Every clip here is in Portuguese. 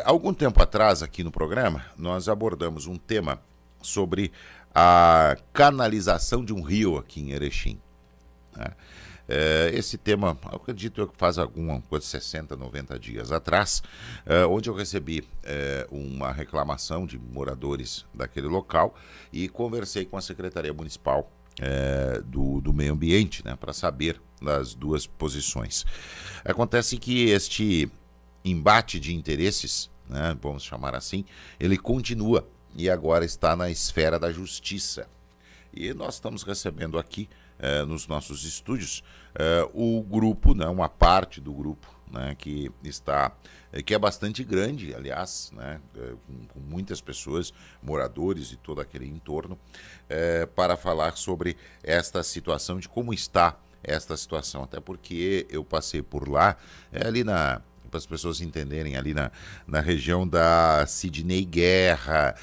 Algum tempo atrás, aqui no programa, nós abordamos um tema sobre a canalização de um rio aqui em Erechim, né? Esse tema, eu acredito que faz alguma coisa, 60, 90 dias atrás, onde eu recebi uma reclamação de moradores daquele local e conversei com a Secretaria Municipal do Meio Ambiente, né, para saber das duas posições. Acontece que este embate de interesses, né, vamos chamar assim, ele continua e agora está na esfera da justiça. E nós estamos recebendo aqui, nos nossos estúdios, o grupo, né, uma parte do grupo, né, que é bastante grande, aliás, né, com muitas pessoas, moradores de todo aquele entorno, para falar sobre esta situação, de como está esta situação, até porque eu passei por lá, ali para as pessoas entenderem, ali na região da Sidney Guerra.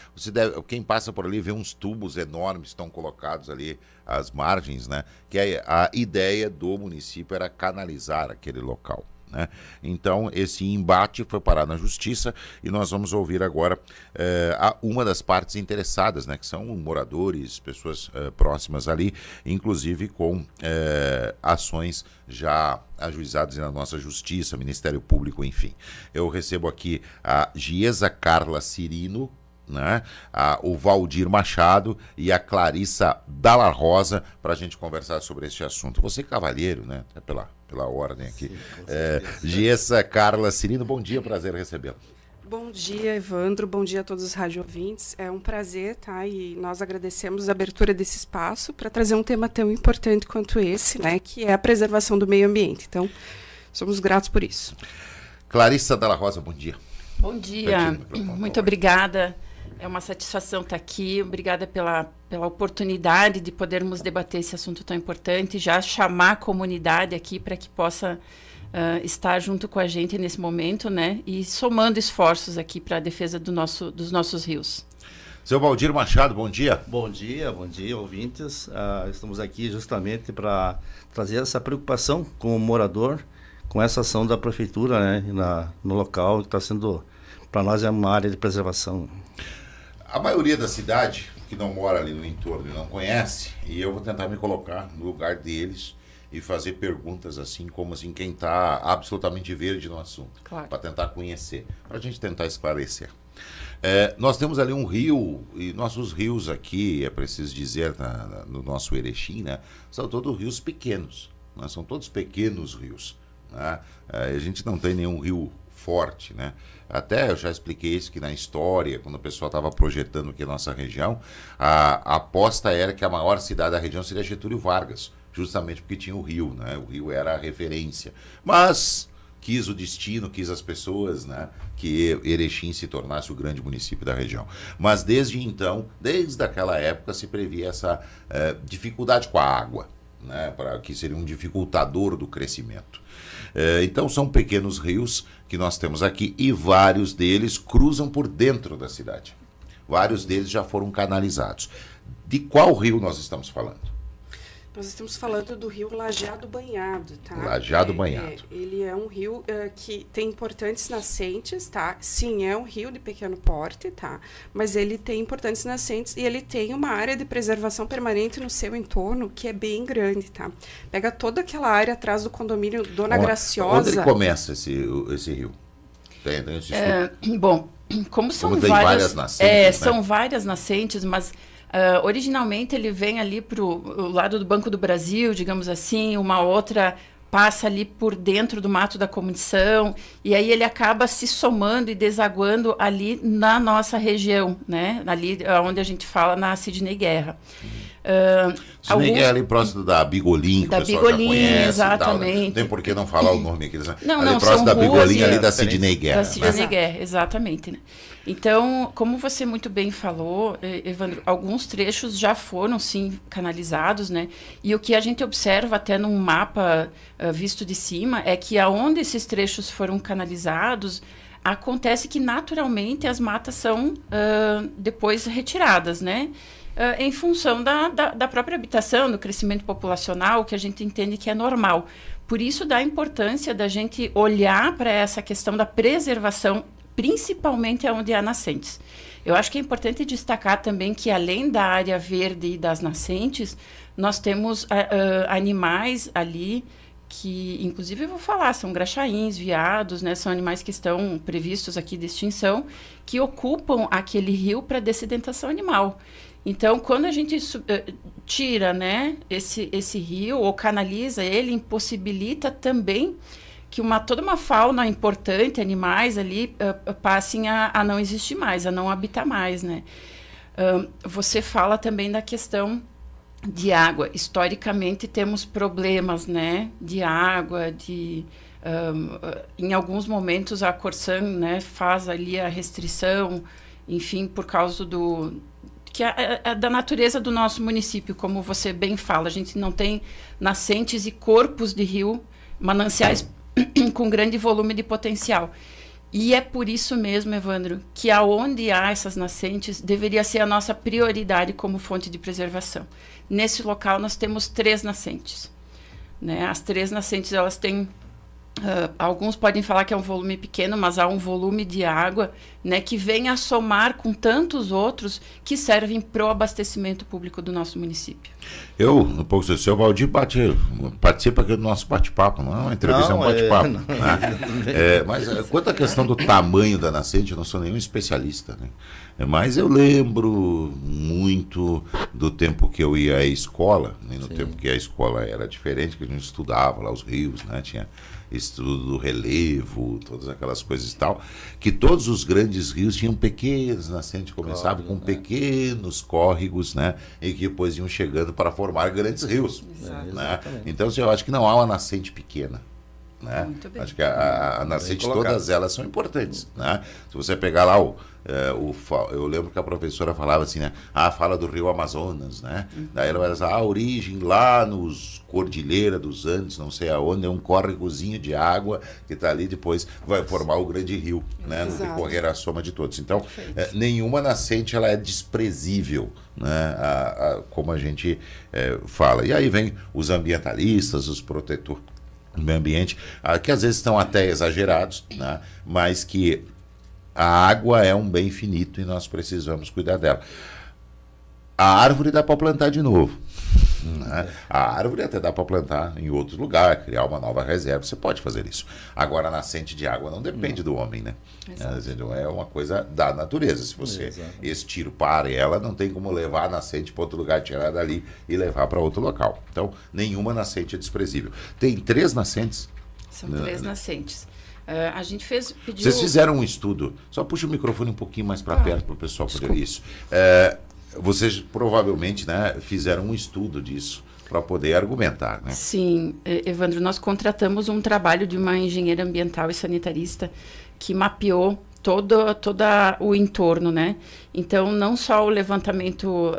Quem passa por ali vê uns tubos enormes, estão colocados ali às margens, né? Que a ideia do município era canalizar aquele local, né? Então, esse embate foi parar na justiça e nós vamos ouvir agora uma das partes interessadas, né, que são moradores, pessoas próximas ali, inclusive com ações já ajuizadas na nossa justiça, Ministério Público, enfim. Eu recebo aqui a Giesa Carla Cirino, né, o Valdir Machado e a Clarissa Dalla Rosa para a gente conversar sobre este assunto. Você, cavalheiro, né, pela ordem aqui. Giesa Carla Cirino, bom dia, prazer recebê-la. Bom dia, Evandro, bom dia a todos os rádio ouvintes. É um prazer, tá? E nós agradecemos a abertura desse espaço para trazer um tema tão importante quanto esse, né, que é a preservação do meio ambiente. Então, somos gratos por isso. Clarissa Dalla Rosa, bom dia. Bom dia, muito obrigada. É uma satisfação estar aqui. Obrigada pela oportunidade de podermos debater esse assunto tão importante, já chamar a comunidade aqui para que possa estar junto com a gente nesse momento, né? E somando esforços aqui para a defesa dos nossos rios. Seu Valdir Machado, bom dia. Bom dia, ouvintes. Estamos aqui justamente para trazer essa preocupação com o morador, com essa ação da prefeitura, né, no local, que está sendo, para nós, é uma área de preservação. A maioria da cidade que não mora ali no entorno e não conhece, e eu vou tentar me colocar no lugar deles e fazer perguntas assim, como assim, quem está absolutamente verde no assunto, claro, para tentar conhecer, para a gente tentar esclarecer. Nós temos ali um rio, e nossos rios aqui, é preciso dizer, no nosso Erechim, né, são todos rios pequenos, né, são todos pequenos rios, né? A gente não tem nenhum rio forte, né? Até eu já expliquei isso, que na história, quando o pessoal estava projetando aqui a nossa região, a aposta era que a maior cidade da região seria Getúlio Vargas, justamente porque tinha o rio, né? O rio era a referência. Mas quis o destino, quis as pessoas, né, que Erechim se tornasse o grande município da região. Mas desde então, desde aquela época, se previa essa dificuldade com a água, né, que seria um dificultador do crescimento. Então são pequenos rios que nós temos aqui e vários deles cruzam por dentro da cidade. Vários deles já foram canalizados. De qual rio nós estamos falando? Nós estamos falando do rio Lajeado Banhado, tá? Lajeado Banhado. Ele é um rio que tem importantes nascentes, tá? Sim, é um rio de pequeno porte, tá? Mas ele tem importantes nascentes e ele tem uma área de preservação permanente no seu entorno que é bem grande, tá? Pega toda aquela área atrás do condomínio Dona Graciosa. Onde ele começa esse rio? Tem esse bom, como são várias nascentes, são várias nascentes, mas originalmente ele vem ali para o lado do Banco do Brasil, digamos assim, uma outra passa ali por dentro do Mato da Comissão, e aí ele acaba se somando e desaguando ali na nossa região, né? Ali onde a gente fala na Sidney Guerra. Sidney Guerra ali próximo da Bigolim, que o pessoal já conhece, exatamente. Não tem por que não falar o nome aqui. Não, ali próximo da Bigolim, ali da Sidney Guerra. Da Sidney Guerra, exatamente, né? Então, como você muito bem falou, Evandro, alguns trechos já foram, sim, canalizados, né? E o que a gente observa até num mapa visto de cima é que aonde esses trechos foram canalizados, acontece que naturalmente as matas são depois retiradas, né? Em função da própria habitação, do crescimento populacional, que a gente entende que é normal. Por isso, da importância da gente olhar para essa questão da preservação principalmente onde há nascentes. Eu acho que é importante destacar também que, além da área verde e das nascentes, nós temos animais ali que, inclusive, eu vou falar, são graxaíns, veados, né, são animais que estão previstos aqui de extinção, que ocupam aquele rio para dessedentação animal. Então, quando a gente tira, né, esse rio ou canaliza ele, impossibilita também que toda uma fauna importante, animais ali, passem a não existir mais, a não habitar mais, né? Você fala também da questão de água. Historicamente, temos problemas, né, de água, em alguns momentos a Corsan, né, faz ali a restrição, enfim, por causa da natureza do nosso município, como você bem fala. A gente não tem nascentes e corpos de rio, mananciais com grande volume de potencial. E é por isso mesmo, Evandro, que aonde há essas nascentes deveria ser a nossa prioridade como fonte de preservação. Nesse local nós temos 3 nascentes, né? As 3 nascentes, elas têm alguns podem falar que é um volume pequeno, mas há um volume de água, né, que vem a somar com tantos outros que servem para o abastecimento público do nosso município. Um pouco do seu Valdir participa aqui do nosso bate-papo, não é uma entrevista, é um bate-papo. Né? Mas quanto à questão do tamanho da nascente, eu não sou nenhum especialista, né? Mas eu lembro muito do tempo que eu ia à escola, né? No tempo que a escola era diferente, que a gente estudava lá os rios, né? Tinha estudo do relevo, todas aquelas coisas e tal, que todos os grandes rios tinham pequenas nascentes, começavam com pequenos córregos, né? E que depois iam chegando para formar grandes rios. Né? Então, eu acho que não há uma nascente pequena. Né? Acho que a nascente, todas elas são importantes. Né? Se você pegar lá eu lembro que a professora falava assim, né? Fala do rio Amazonas, né? Daí ela vai dizer, a origem lá nos Cordilheira dos Andes, não sei aonde, é um córregozinho de água que está ali, depois vai formar o grande rio, né? No decorrer a soma de todos. Então, nenhuma nascente ela é desprezível, né? Como a gente fala. E aí vem os ambientalistas, os protetores do meio ambiente, que às vezes estão até exagerados, né? Mas que a água é um bem finito e nós precisamos cuidar dela. A árvore dá para plantar de novo. Né? A árvore até dá para plantar em outro lugar, criar uma nova reserva, você pode fazer isso. Agora, a nascente de água não depende do homem, né? É uma coisa da natureza. Se você extirpar ela, não tem como levar a nascente para outro lugar, tirar dali e levar para outro local. Então, nenhuma nascente é desprezível. Tem 3 nascentes. São 3 nascentes. A gente pediu... Vocês fizeram um estudo, só puxa o microfone um pouquinho mais para perto para o pessoal poder isso. Vocês provavelmente, né, fizeram um estudo disso para poder argumentar, né? Sim, Evandro, nós contratamos um trabalho de uma engenheira ambiental e sanitarista que mapeou todo o entorno, né? Então, não só o levantamento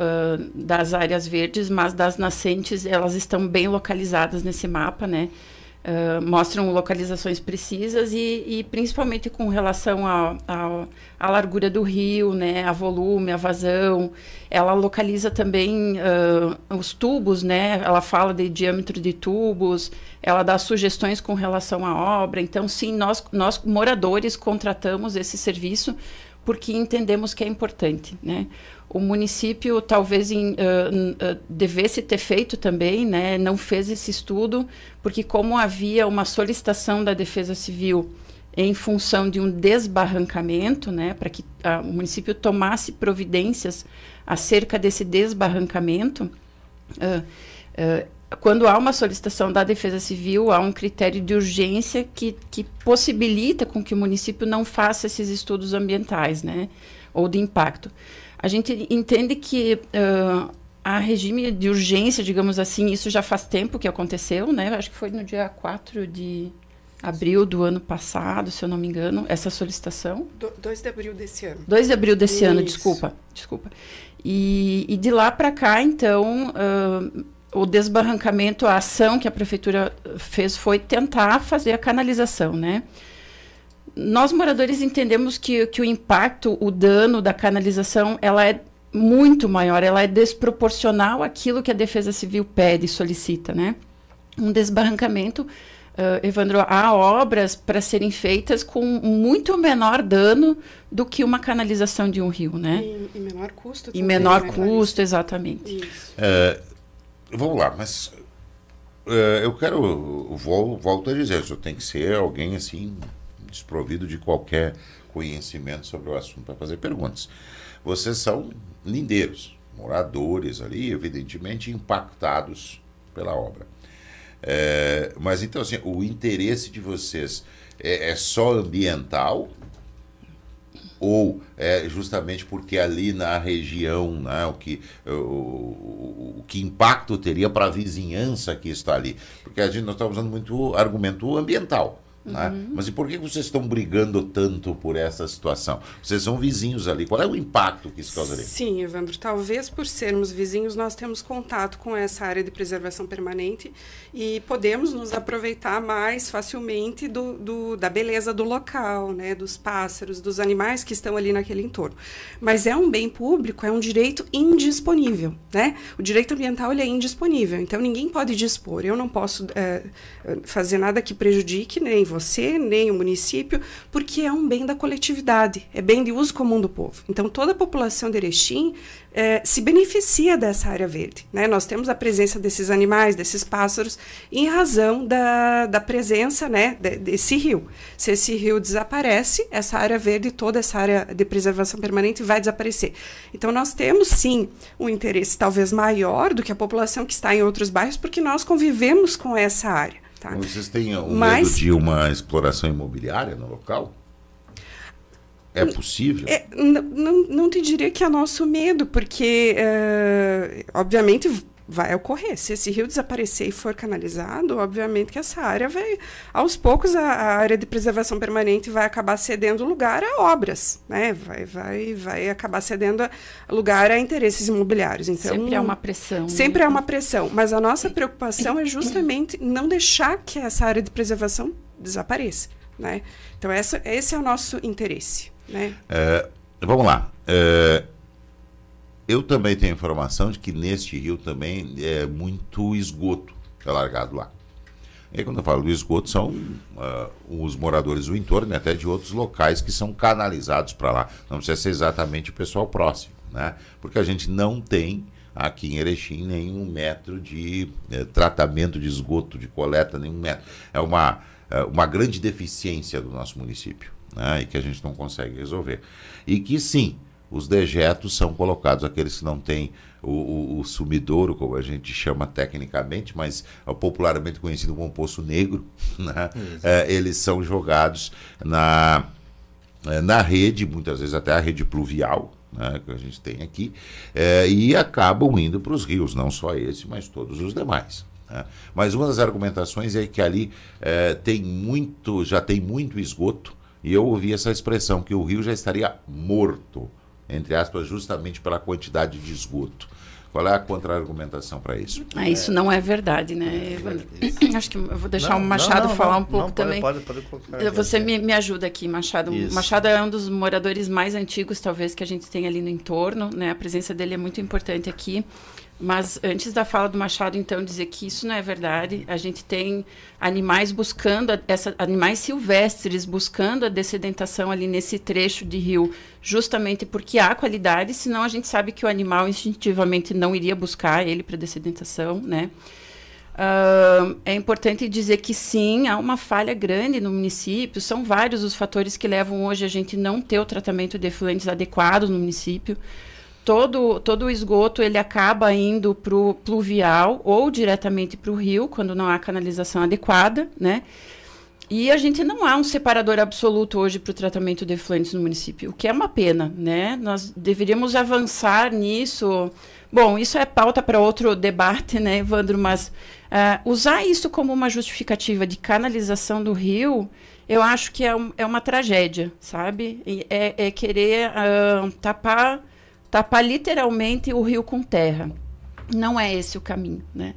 das áreas verdes, mas das nascentes, elas estão bem localizadas nesse mapa, né? Mostram localizações precisas e principalmente com relação à largura do rio, né, a volume, a vazão. Ela localiza também os tubos, né, ela fala de diâmetro de tubos, ela dá sugestões com relação à obra. Então, sim, nós moradores contratamos esse serviço porque entendemos que é importante, né? O município talvez devesse ter feito também, né? Não fez esse estudo, porque como havia uma solicitação da Defesa Civil em função de um desbarrancamento, né? Para que o município tomasse providências acerca desse desbarrancamento, quando há uma solicitação da Defesa Civil, há um critério de urgência que possibilita com que o município não faça esses estudos ambientais, né? Ou de impacto. A gente entende que há regime de urgência, digamos assim, isso já faz tempo que aconteceu, né? Acho que foi no dia 4 de abril do ano passado, se eu não me engano, essa solicitação. 2 de abril desse ano. 2 de abril desse ano, desculpa. E de lá para cá, então, o desbarrancamento, a ação que a prefeitura fez foi tentar fazer a canalização, né? Nós, moradores, entendemos que o impacto, o dano da canalização, ela é muito maior, ela é desproporcional àquilo que a Defesa Civil pede e solicita, né? Um desbarrancamento Evandro, há obras para serem feitas com muito menor dano do que uma canalização de um rio, né? E menor custo E também, menor né, custo, exatamente. Isso. Vamos lá, mas eu volto a dizer, isso tem que ser alguém assim, desprovido de qualquer conhecimento sobre o assunto para fazer perguntas. Vocês são lindeiros, moradores ali, evidentemente impactados pela obra. Mas então, assim, o interesse de vocês é só ambiental? Ou é justamente porque ali na região, né, o que impacto teria para a vizinhança que está ali? Porque nós estamos usando muito argumento ambiental. Né? Mas e por que vocês estão brigando tanto por essa situação? Vocês são vizinhos ali. Qual é o impacto que isso causaria? Sim, Evandro. Talvez por sermos vizinhos, nós temos contato com essa área de preservação permanente e podemos nos aproveitar mais facilmente da beleza do local, né? Dos pássaros, dos animais que estão ali naquele entorno. Mas é um bem público, é um direito indisponível. Né? O direito ambiental ele é indisponível, então ninguém pode dispor. Eu não posso fazer nada que prejudique nem você, nem o município, porque é um bem da coletividade, é bem de uso comum do povo. Então, toda a população de Erechim se beneficia dessa área verde. Né? Nós temos a presença desses animais, desses pássaros, em razão da presença, né, desse rio. Se esse rio desaparece, essa área verde, toda essa área de preservação permanente vai desaparecer. Então, nós temos, sim, um interesse talvez maior do que a população que está em outros bairros, porque nós convivemos com essa área. Tá. Vocês têm medo de uma exploração imobiliária no local? É possível? Não te diria que é nosso medo, porque, obviamente, vai ocorrer. Se esse rio desaparecer e for canalizado, obviamente que essa área vai, aos poucos, a área de preservação permanente vai acabar cedendo lugar a obras, né? Vai acabar cedendo lugar a interesses imobiliários. Então, sempre há uma pressão. Sempre há uma pressão, mas a nossa preocupação é justamente não deixar que essa área de preservação desapareça, né? Então, esse é o nosso interesse, né? Vamos lá. Eu também tenho informação de que neste rio também é muito esgoto que é largado lá. E quando eu falo do esgoto, são os moradores do entorno e até de outros locais que são canalizados para lá. Não precisa ser exatamente o pessoal próximo, né? Porque a gente não tem aqui em Erechim nenhum metro de tratamento de esgoto, de coleta, nenhum metro. É uma grande deficiência do nosso município, né? E que a gente não consegue resolver. E que sim, os dejetos são colocados, aqueles que não têm o sumidouro, como a gente chama tecnicamente, mas popularmente conhecido como poço negro, né? Eles são jogados na rede, muitas vezes até a rede pluvial, né, que a gente tem aqui, e acabam indo para os rios, não só esse, mas todos os demais. Né? Mas uma das argumentações é que ali já tem muito esgoto, e eu ouvi essa expressão, que o rio já estaria morto, entre aspas, justamente pela quantidade de esgoto. Qual é a contra-argumentação para isso? Isso não é verdade, né, Evandro? Acho que eu vou deixar o Machado falar um pouco também. Pode colocar. Você me ajuda aqui, Machado. O Machado é um dos moradores mais antigos, talvez, que a gente tem ali no entorno, né? A presença dele é muito importante aqui. Mas antes da fala do Machado, então, dizer que isso não é verdade. A gente tem animais animais silvestres buscando a dessedentação ali nesse trecho de rio, justamente porque há qualidade, senão a gente sabe que o animal instintivamente não iria buscar ele para dessedentação, né? É importante dizer que sim, há uma falha grande no município. São vários os fatores que levam hoje a gente não ter o tratamento de efluentes adequado no município. Todo o esgoto ele acaba indo para o pluvial ou diretamente para o rio, quando não há canalização adequada, né? E a gente não há um separador absoluto hoje para o tratamento de efluentes no município, o que é uma pena, né? Nós deveríamos avançar nisso. Bom, isso é pauta para outro debate, né, Evandro? Mas usar isso como uma justificativa de canalização do rio, eu acho que é uma tragédia, sabe? É querer tapar literalmente o rio com terra. Não é esse o caminho, né?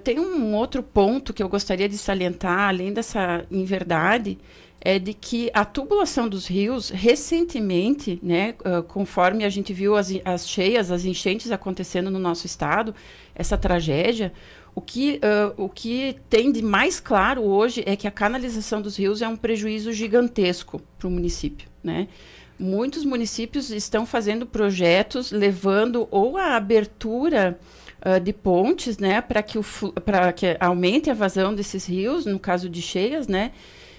Tem um outro ponto que eu gostaria de salientar, além dessa inverdade, é de que a tubulação dos rios, recentemente, né, conforme a gente viu as cheias, as enchentes acontecendo no nosso estado, essa tragédia, O que tem de mais claro hoje é que a canalização dos rios é um prejuízo gigantesco para o município, né? Muitos municípios estão fazendo projetos levando ou a abertura de pontes, né, para que aumente a vazão desses rios, no caso de cheias, né,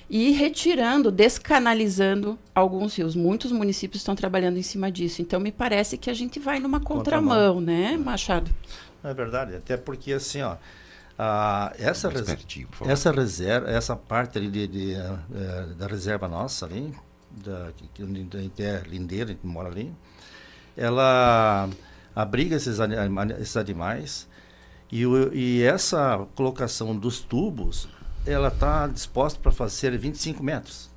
e retirando, descanalizando alguns rios. Muitos municípios estão trabalhando em cima disso. Então, me parece que a gente vai numa contramão, né, Machado? É verdade, até porque assim, ó, essa reserva, essa parte ali da reserva nossa ali, que é Lindeira, que mora ali, ela abriga esses animais e essa colocação dos tubos, ela está disposta para fazer 25 metros.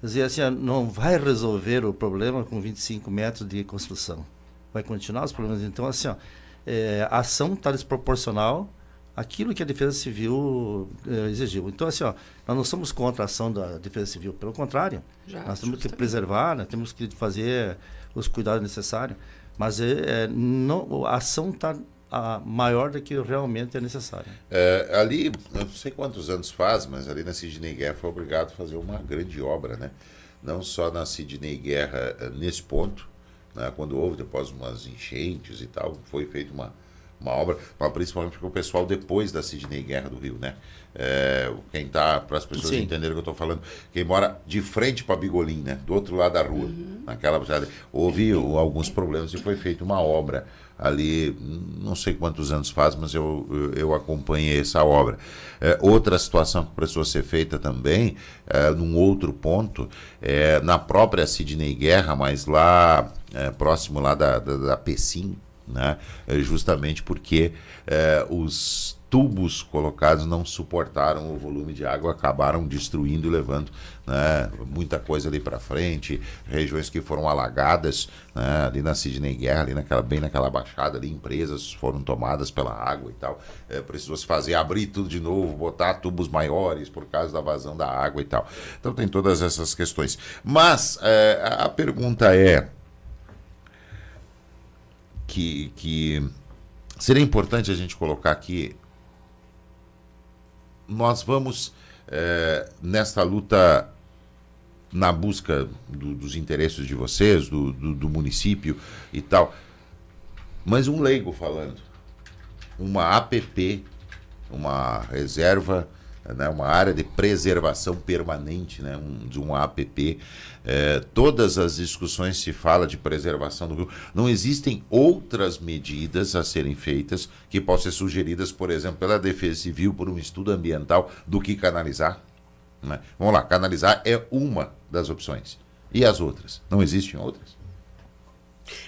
Quer dizer, assim, não vai resolver o problema com 25 metros de construção. Vai continuar os problemas. Então, assim, ó, a ação está desproporcional àquilo que a Defesa Civil exigiu. Então, assim, ó, nós não somos contra a ação da Defesa Civil. Pelo contrário, nós temos que preservar, né, temos que fazer os cuidados necessários. Mas a ação está maior do que realmente é necessário. Ali, eu não sei quantos anos faz, mas ali na Sidney Guerra foi obrigado a fazer uma grande obra, né? Não só na Sidney Guerra, nesse ponto, né? Quando houve depois umas enchentes e tal, foi feita uma obra, mas principalmente porque o pessoal depois da Sidney Guerra do Rio, né? Quem tá, para as pessoas entenderem o que eu estou falando, quem mora de frente para Bigolim, né? Do outro lado da rua, naquela houve alguns problemas e foi feita uma obra ali, não sei quantos anos faz, mas eu acompanhei essa obra. Outra situação que precisou ser feita também, num outro ponto, na própria Sidney Guerra, mas lá próximo lá da Pecim, né? Justamente porque os tubos colocados não suportaram o volume de água, acabaram destruindo e levando, né, muita coisa ali para frente, regiões que foram alagadas, né, ali na Sidney Guerra, ali bem naquela baixada ali, empresas foram tomadas pela água e tal, precisou se abrir tudo de novo, botar tubos maiores por causa da vazão da água e tal. Então tem todas essas questões. Mas a pergunta é que seria importante a gente colocar aqui. Nós vamos, nesta luta, na busca dos interesses de vocês, do município e tal, mas um leigo falando, uma APP, uma reserva, né, uma área de preservação permanente, né, de uma APP. Todas as discussões se fala de preservação do rio. Não existem outras medidas a serem feitas que possam ser sugeridas, por exemplo, pela Defesa Civil, por um estudo ambiental, do que canalizar? Né? Vamos lá, canalizar é uma das opções. E as outras? Não existem outras?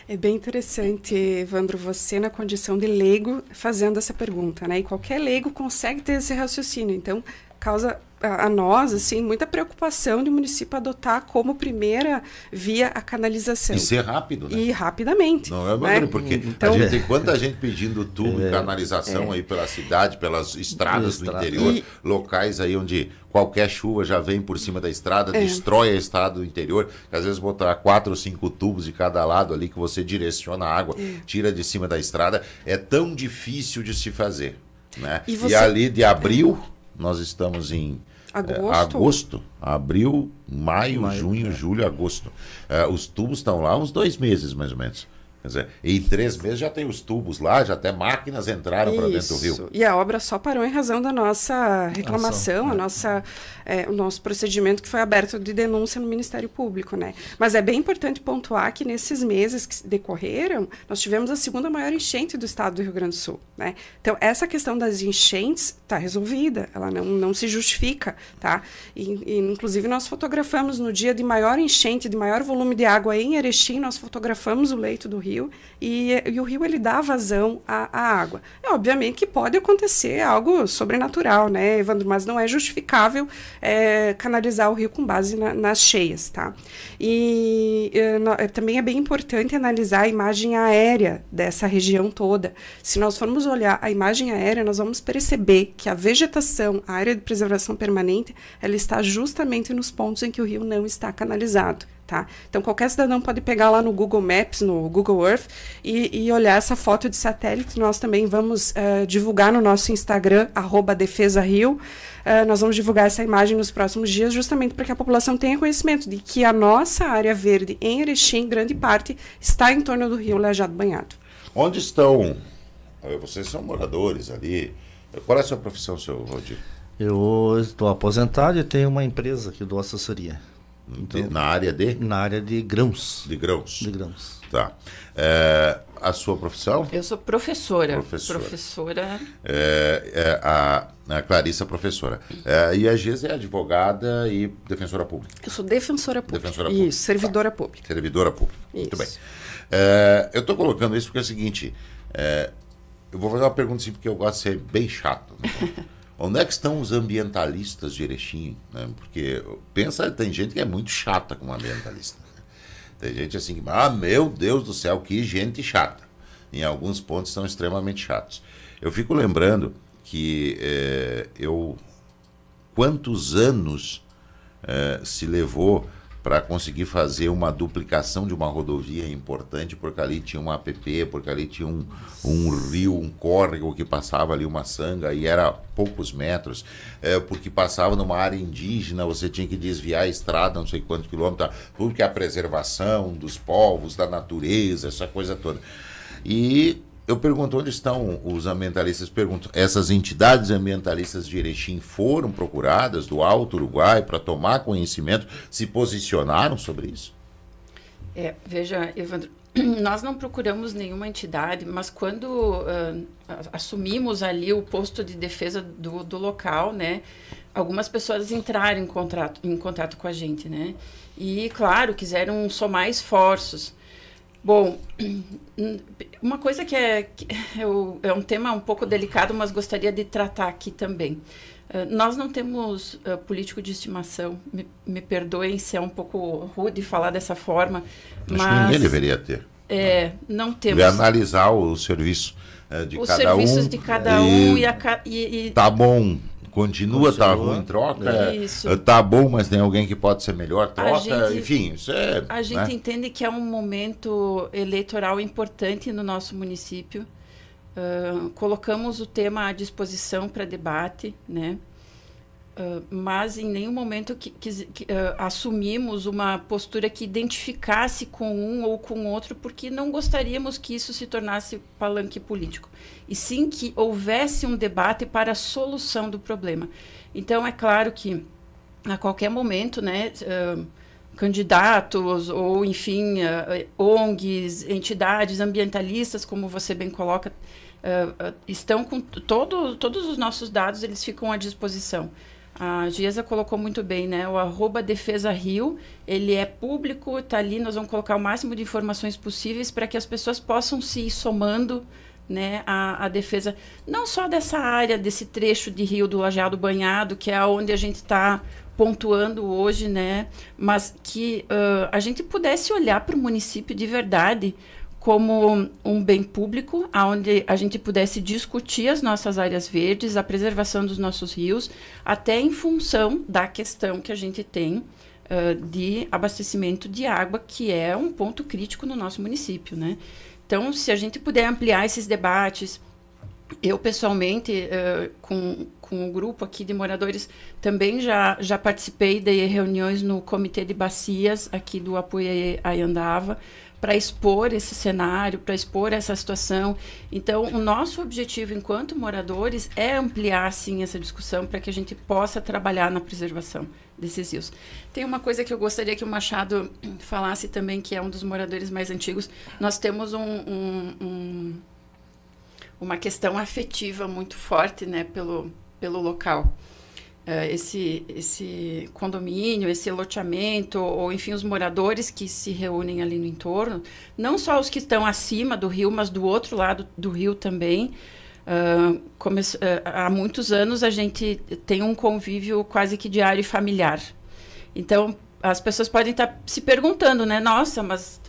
É bem interessante, Evandro, você na condição de leigo fazendo essa pergunta, né? E qualquer leigo consegue ter esse raciocínio. Então, causa a nós, assim, muita preocupação de o município adotar como primeira via a canalização. E ser rápido, né? E rapidamente. Não é, né? Porque então, tem quanta gente pedindo tubo e canalização aí pela cidade, pelas estradas do interior, locais aí onde qualquer chuva já vem por cima da estrada, destrói a estrada do interior, às vezes botar 4 ou 5 tubos de cada lado ali que você direciona a água, tira de cima da estrada, é tão difícil de se fazer, né? E ali de abril, nós estamos em agosto, abril, maio, junho, julho, agosto. Os tubos estão lá uns 2 meses, mais ou menos. Quer dizer, em 3 meses já tem os tubos lá, já até máquinas entraram para dentro do rio. E a obra só parou em razão da nossa reclamação, o nosso procedimento que foi aberto de denúncia no Ministério Público, né? Mas é bem importante pontuar que nesses meses que decorreram, nós tivemos a 2ª maior enchente do estado do Rio Grande do Sul, né? Então, essa questão das enchentes está resolvida, ela não se justifica, tá? E, inclusive, nós fotografamos no dia de maior enchente, de maior volume de água em Erechim, nós fotografamos o leito do rio, e o rio ele dá vazão à água. Obviamente que pode acontecer algo sobrenatural, né, Evandro, mas não é justificável canalizar o rio com base nas cheias, tá? E também é bem importante analisar a imagem aérea dessa região toda. Se nós formos olhar a imagem aérea, nós vamos perceber que a vegetação, a área de preservação permanente, ela está justamente nos pontos em que o rio não está canalizado. tá? Então, qualquer cidadão pode pegar lá no Google Maps, no Google Earth, e olhar essa foto de satélite. Nós também vamos divulgar no nosso Instagram, @DefesaRio. Nós vamos divulgar essa imagem nos próximos dias, justamente para que a população tenha conhecimento de que a nossa área verde em Erechim, grande parte, está em torno do Rio Lajeado Banhado. Onde estão? Vocês são moradores ali. Qual é a sua profissão, seu Valdir? Eu estou aposentado e tenho uma empresa que dou assessoria. Então, na área de? Na área de grãos. De grãos. De grãos. Tá. A sua profissão? Eu sou professora. Professora. A Clarissa é professora. E a Geisa é advogada e defensora pública. Eu sou defensora pública. Defensora pública. Isso, servidora pública. Servidora pública. Isso. Muito bem. Eu estou colocando isso porque é o seguinte, eu vou fazer uma pergunta assim, porque eu gosto de ser bem chato. Né? Onde é que estão os ambientalistas de Erechim? Né? Porque tem gente que é muito chata como ambientalista. Tem gente assim que, meu Deus do céu, que gente chata. Em alguns pontos são extremamente chatos. Eu fico lembrando que quantos anos se levou para conseguir fazer uma duplicação de uma rodovia importante, porque ali tinha um APP, porque ali tinha um rio, um córrego que passava ali uma sanga e era poucos metros, porque passava numa área indígena, você tinha que desviar a estrada não sei quantos quilômetros, porque a preservação dos povos, da natureza, essa coisa toda. E eu pergunto onde estão os ambientalistas, pergunto, essas entidades ambientalistas de Erechim foram procuradas do Alto Uruguai para tomar conhecimento, se posicionaram sobre isso? Veja, Evandro, nós não procuramos nenhuma entidade, mas quando assumimos ali o posto de defesa do local, né, algumas pessoas entraram em contato com a gente, né, e claro, quiseram somar esforços. Bom, uma coisa que é um tema um pouco delicado, mas gostaria de tratar aqui também. Nós não temos político de estimação, me perdoem se é um pouco rude falar dessa forma, mas... Acho que ninguém deveria ter. Não temos. Analisar o serviço de os cada um. Os serviços de cada um e... Tá bom. Continua, tá ruim, troca. Isso. Tá bom, mas tem alguém que pode ser melhor, troca. Enfim, isso é... A gente entende que é um momento eleitoral importante no nosso município. Colocamos o tema à disposição para debate, né? Mas em nenhum momento assumimos uma postura que identificasse com um ou com outro, porque não gostaríamos que isso se tornasse palanque político, e sim que houvesse um debate para a solução do problema. Então, é claro que a qualquer momento, né, candidatos ou, enfim, ONGs, entidades ambientalistas, como você bem coloca, estão com todos os nossos dados, eles ficam à disposição. A Geisa colocou muito bem, né? O @DefesaRio, ele é público, está ali, nós vamos colocar o máximo de informações possíveis para que as pessoas possam se ir somando, né, a defesa, não só dessa área, desse trecho de rio do Lajeado Banhado, que é onde a gente está pontuando hoje, né? Mas que a gente pudesse olhar para o município de verdade como um bem público, onde a gente pudesse discutir as nossas áreas verdes, a preservação dos nossos rios, até em função da questão que a gente tem de abastecimento de água, que é um ponto crítico no nosso município, né? Então, se a gente puder ampliar esses debates, eu pessoalmente, com o grupo aqui de moradores, também já participei de reuniões no Comitê de Bacias, aqui do Apoio Ayandava, para expor esse cenário, para expor essa situação. Então, o nosso objetivo enquanto moradores é ampliar, sim, essa discussão para que a gente possa trabalhar na preservação desses rios. Tem uma coisa que eu gostaria que o Machado falasse também, que é um dos moradores mais antigos. Nós temos uma questão afetiva muito forte, né, pelo local. Esse condomínio, esse loteamento, ou enfim, os moradores que se reúnem ali no entorno, não só os que estão acima do rio, mas do outro lado do rio também. Há muitos anos a gente tem um convívio quase que diário e familiar. Então, as pessoas podem estar se perguntando, né? Nossa, mas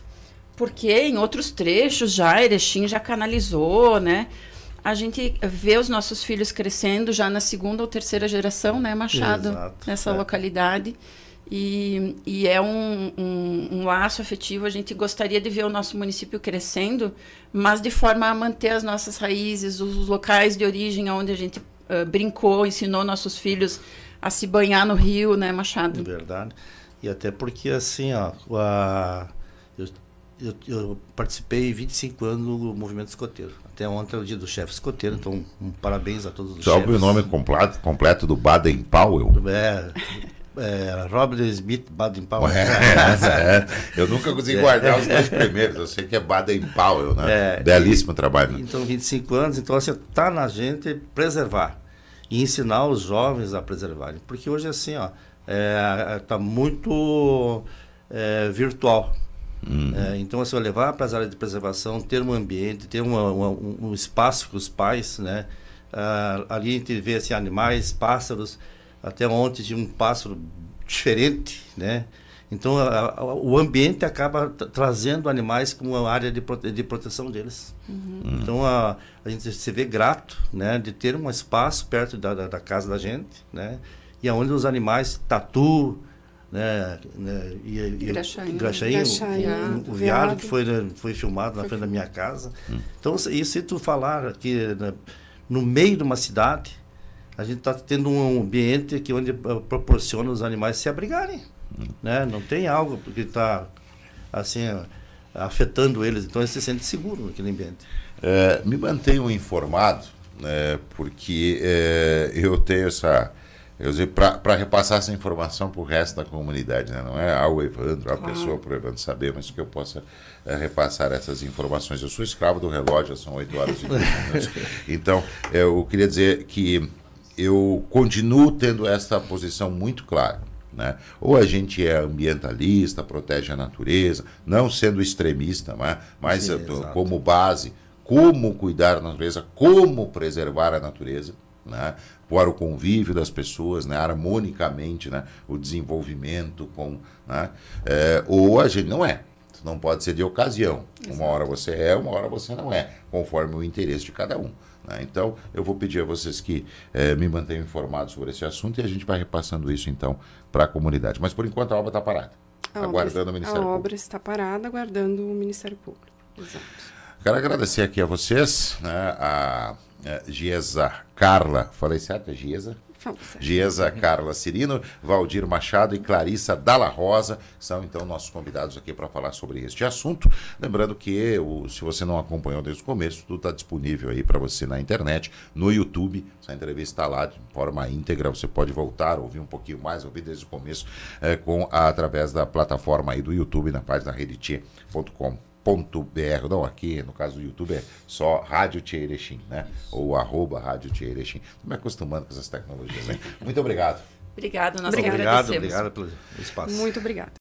por que em outros trechos Erechim já canalizou, né? A gente vê os nossos filhos crescendo já na segunda ou terceira geração, né, Machado? Exato, nessa localidade. E é um laço afetivo. A gente gostaria de ver o nosso município crescendo, mas de forma a manter as nossas raízes, os locais de origem onde a gente brincou, ensinou nossos filhos a se banhar no rio, né, Machado? É verdade. E até porque, assim, ó, eu participei 25 anos do movimento escoteiro. Até ontem era o dia do chefe escoteiro, então parabéns a todos os chefes. Sabe o nome completo do Baden-Powell? Robert Smith Baden-Powell. Eu nunca consegui guardar os dois primeiros, eu sei que é Baden-Powell, né? Belíssimo trabalho. Então, 25 anos, então assim, tá na gente preservar e ensinar os jovens a preservarem. Porque hoje, assim, ó, tá muito virtual. Então, assim, levar para as áreas de preservação, ter um ambiente, ter um espaço para os pais, né? Ali a gente vê assim, animais, pássaros. Até ontem tinha um pássaro diferente, né? Então, o ambiente acaba trazendo animais como uma área de proteção deles. Então, a gente se vê grato, né, de ter um espaço perto da casa da gente, né? E onde os animais, tatu, né, Graxaí, o veado que foi filmado na frente da minha casa. Então, isso, se tu falar aqui no meio de uma cidade, a gente está tendo um ambiente que onde proporciona os animais se abrigarem, né? Não tem algo que está assim afetando eles, então eles se sentem seguros naquele ambiente. Me mantenham informado, porque eu tenho para repassar essa informação para o resto da comunidade, né? Não é ao Evandro, a pessoa para o Evandro saber, mas que eu possa repassar essas informações. Eu sou escravo do relógio, são 8 horas e 20 minutos. Então, eu queria dizer que eu continuo tendo essa posição muito clara, né? Ou a gente é ambientalista, protege a natureza, não sendo extremista, mas como base, como cuidar da natureza, como preservar a natureza, né? Para o convívio das pessoas, né? Harmonicamente, né? O desenvolvimento né? Ou a gente não não pode ser de ocasião. Exato. Uma hora você uma hora você não conforme o interesse de cada um. Então, eu vou pedir a vocês que me mantenham informados sobre esse assunto e a gente vai repassando isso, então, para a comunidade. Mas, por enquanto, a obra está parada, aguardando o Ministério Público. A obra está parada, aguardando o Ministério Público. Exato. Quero agradecer aqui a vocês, né, a Giesa Carla, falei certo? É Giesa? Giesa Carla Cirino, Valdir Machado e Clarissa Dalla Rosa são então nossos convidados aqui para falar sobre este assunto. Lembrando que se você não acompanhou desde o começo, tudo está disponível aí para você na internet, no YouTube. Essa entrevista está lá de forma íntegra, você pode voltar, ouvir um pouquinho mais, ouvir desde o começo através da plataforma aí do YouTube, na página redit.com.br. Não, aqui no caso do YouTube é só Rádio Tia Erechim, né? Ou @Rádio Tia Erechim. Estou me acostumando com essas tecnologias, né? Muito obrigado. Obrigado, nós agradecemos. Obrigado pelo espaço. Muito obrigado.